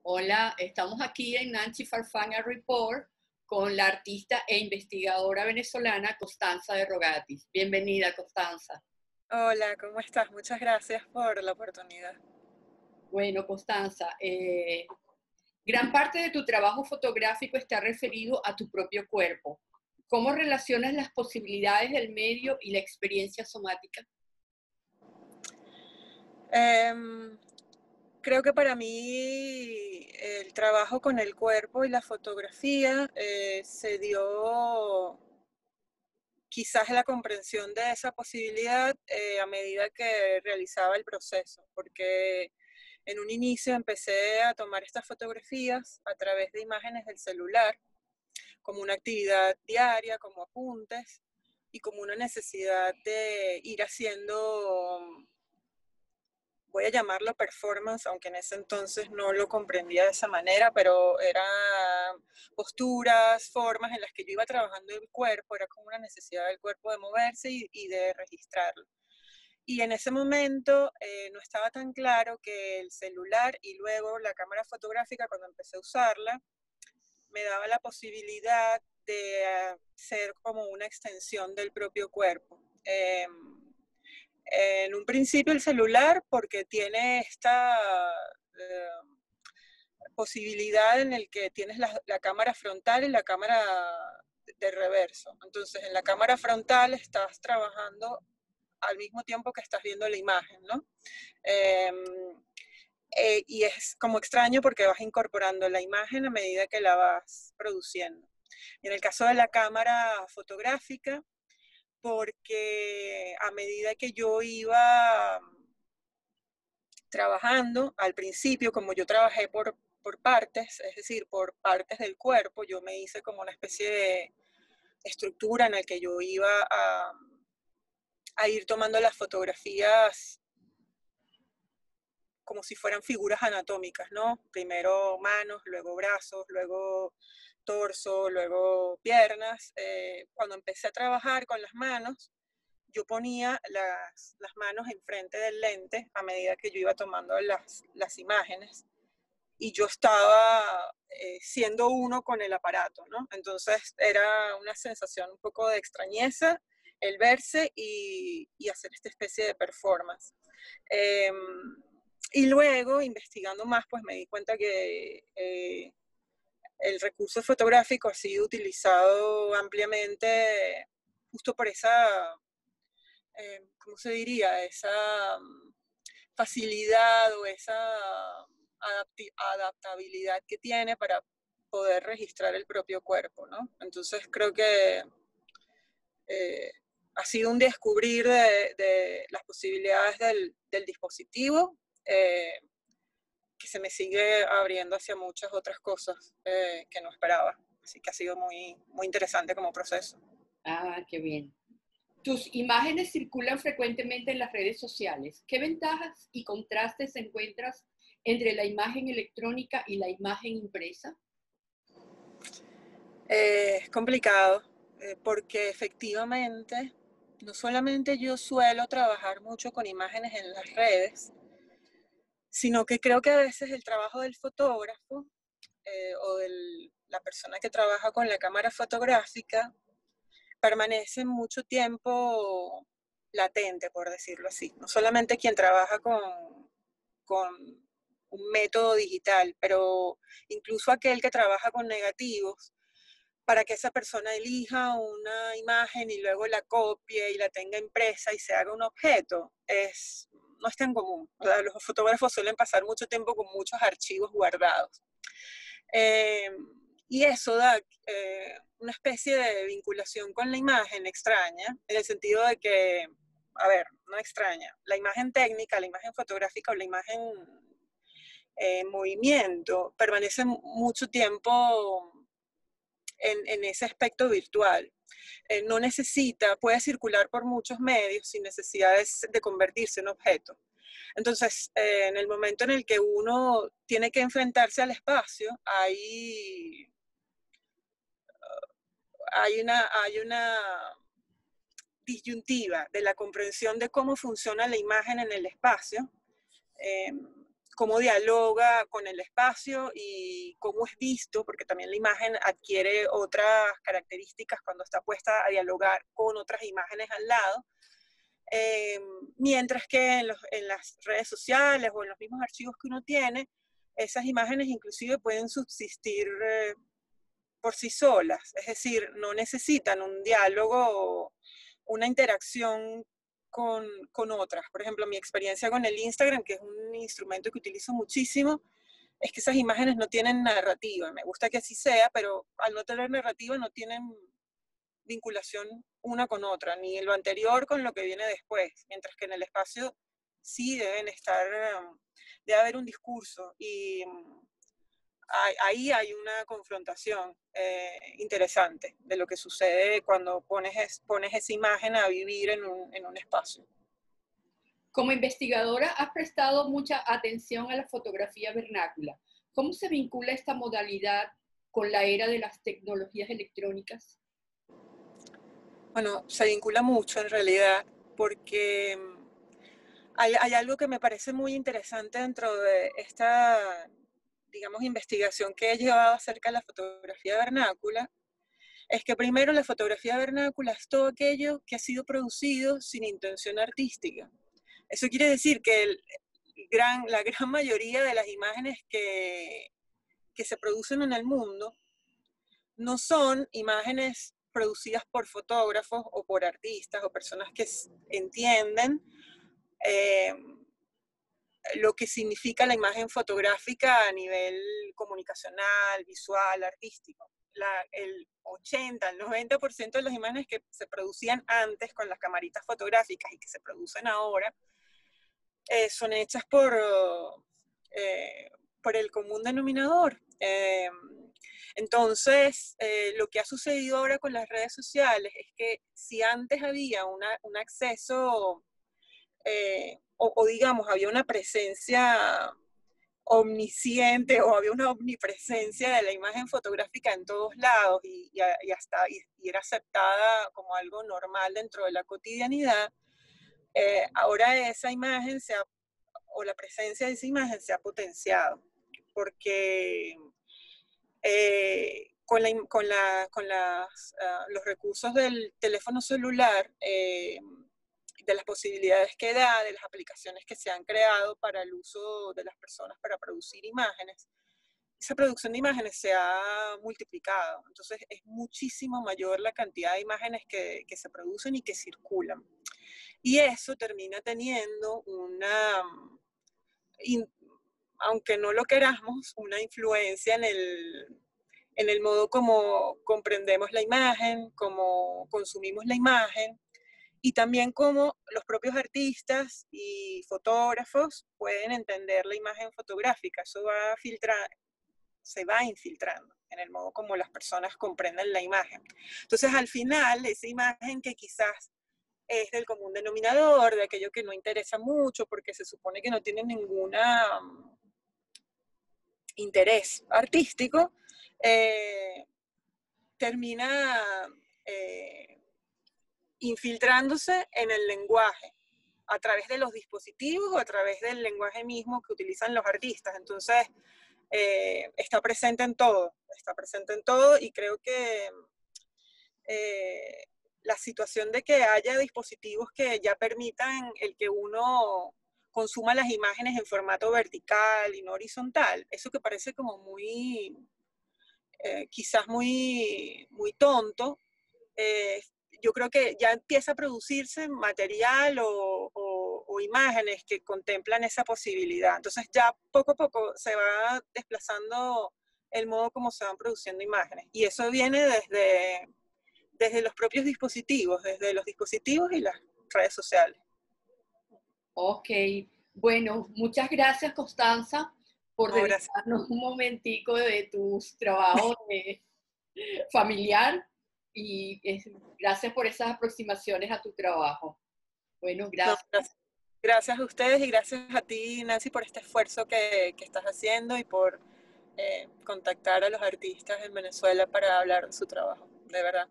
Hola, estamos aquí en Nancy Farfania Report con la artista e investigadora venezolana Constanza de Rogatis. Bienvenida, Constanza. Hola, ¿cómo estás? Muchas gracias por la oportunidad. Bueno, Constanza, gran parte de tu trabajo fotográfico está referido a tu propio cuerpo. ¿Cómo relacionas las posibilidades del medio y la experiencia somática? Em, Creo que para mí el trabajo con el cuerpo y la fotografía se dio quizás la comprensión de esa posibilidad a medida que realizaba el proceso, porque en un inicio empecé a tomar estas fotografías a través de imágenes del celular, como una actividad diaria, como apuntes y como una necesidad de ir haciendo, voy a llamarlo performance, aunque en ese entonces no lo comprendía de esa manera, pero eran posturas, formas en las que yo iba trabajando el cuerpo, era como una necesidad del cuerpo de moverse y de registrarlo. Y en ese momento no estaba tan claro que el celular y luego la cámara fotográfica, cuando empecé a usarla, me daba la posibilidad de ser como una extensión del propio cuerpo. En un principio el celular porque tiene esta posibilidad en el que tienes la cámara frontal y la cámara de reverso. Entonces en la cámara frontal estás trabajando al mismo tiempo que estás viendo la imagen, ¿no? Eh, y es como extraño porque vas incorporando la imagen a medida que la vas produciendo. Y en el caso de la cámara fotográfica, porque a medida que yo iba trabajando, al principio, como yo trabajé por partes, es decir, por partes del cuerpo, yo me hice como una especie de estructura en la que yo iba a ir tomando las fotografías como si fueran figuras anatómicas, ¿no? Primero manos, luego brazos, luego torso, luego piernas. Cuando empecé a trabajar con las manos, yo ponía las manos enfrente del lente a medida que yo iba tomando las imágenes y yo estaba siendo uno con el aparato, ¿no? Entonces era una sensación un poco de extrañeza el verse y hacer esta especie de performance. Eh, y luego, investigando más, pues me di cuenta que el recurso fotográfico ha sido utilizado ampliamente justo por esa, ¿cómo se diría? Esa facilidad o esa adaptabilidad que tiene para poder registrar el propio cuerpo, ¿no? Entonces creo que eh, ha sido un descubrir de las posibilidades del dispositivo que se me sigue abriendo hacia muchas otras cosas que no esperaba. Así que ha sido muy, muy interesante como proceso. Ah, qué bien. Tus imágenes circulan frecuentemente en las redes sociales. ¿Qué ventajas y contrastes encuentras entre la imagen electrónica y la imagen impresa? Es complicado porque efectivamente no solamente yo suelo trabajar mucho con imágenes en las redes, sino que creo que a veces el trabajo del fotógrafo o de la persona que trabaja con la cámara fotográfica permanece mucho tiempo latente, por decirlo así. No solamente quien trabaja con un método digital, pero incluso aquel que trabaja con negativos, para que esa persona elija una imagen y luego la copie y la tenga impresa y se haga un objeto, no es tan común. O sea, los fotógrafos suelen pasar mucho tiempo con muchos archivos guardados. Eh, y eso da una especie de vinculación con la imagen extraña, en el sentido de que, a ver, no extraña, la imagen técnica, la imagen fotográfica o la imagen en movimiento permanece mucho tiempo en ese aspecto virtual. No necesita, puede circular por muchos medios sin necesidad de convertirse en objeto. Entonces, en el momento en el que uno tiene que enfrentarse al espacio, hay una disyuntiva de la comprensión de cómo funciona la imagen en el espacio, cómo dialoga con el espacio y cómo es visto, porque también la imagen adquiere otras características cuando está puesta a dialogar con otras imágenes al lado. Mientras que en las redes sociales o en los mismos archivos que uno tiene, esas imágenes inclusive pueden subsistir por sí solas, es decir, no necesitan un diálogo o una interacción con otras. Por ejemplo, mi experiencia con el Instagram, que es un instrumento que utilizo muchísimo, es que esas imágenes no tienen narrativa. Me gusta que así sea, pero al no tener narrativa no tienen vinculación una con otra, ni lo anterior con lo que viene después, mientras que en el espacio sí debe haber un discurso y ahí hay una confrontación interesante de lo que sucede cuando pones esa imagen a vivir en un espacio. Como investigadora, has prestado mucha atención a la fotografía vernácula. ¿Cómo se vincula esta modalidad con la era de las tecnologías electrónicas? Bueno, se vincula mucho en realidad, porque hay algo que me parece muy interesante dentro de esta, digamos, investigación que he llevado acerca de la fotografía vernácula, es que primero la fotografía vernácula es todo aquello que ha sido producido sin intención artística. Eso quiere decir que la gran mayoría de las imágenes que se producen en el mundo no son imágenes producidas por fotógrafos o por artistas o personas que entienden lo que significa la imagen fotográfica a nivel comunicacional, visual, artístico. El 80, el 90% de las imágenes que se producían antes con las camaritas fotográficas y que se producen ahora son hechas por el común denominador. Entonces, lo que ha sucedido ahora con las redes sociales es que si antes había un acceso, o digamos, había una presencia omnisciente o había una omnipresencia de la imagen fotográfica en todos lados y era aceptada como algo normal dentro de la cotidianidad, ahora esa imagen o la presencia de esa imagen se ha potenciado, porque los recursos del teléfono celular, de las posibilidades que da, de las aplicaciones que se han creado para el uso de las personas para producir imágenes, esa producción de imágenes se ha multiplicado. Entonces es muchísimo mayor la cantidad de imágenes que se producen y que circulan. Y eso termina teniendo aunque no lo queramos, una influencia en el modo como comprendemos la imagen, como consumimos la imagen, y también cómo los propios artistas y fotógrafos pueden entender la imagen fotográfica. Eso se va infiltrando en el modo como las personas comprenden la imagen. Entonces, al final, esa imagen que quizás es del común denominador, de aquello que no interesa mucho, porque se supone que no tiene ningún interés artístico, termina infiltrándose en el lenguaje, a través de los dispositivos o a través del lenguaje mismo que utilizan los artistas. Entonces, está presente en todo y creo que la situación de que haya dispositivos que ya permitan el que uno consuma las imágenes en formato vertical y no horizontal, eso que parece como quizás muy tonto, yo creo que ya empieza a producirse material o imágenes que contemplan esa posibilidad. Entonces ya poco a poco se va desplazando el modo como se van produciendo imágenes. Y eso viene desde los propios dispositivos, desde los dispositivos y las redes sociales. Ok, bueno, muchas gracias, Constanza, por dedicarnos un momentico de tus trabajos familiar y gracias por esas aproximaciones a tu trabajo. Bueno, gracias. No, gracias a ustedes y gracias a ti, Nancy, por este esfuerzo que estás haciendo y por contactar a los artistas en Venezuela para hablar de su trabajo. De verdad.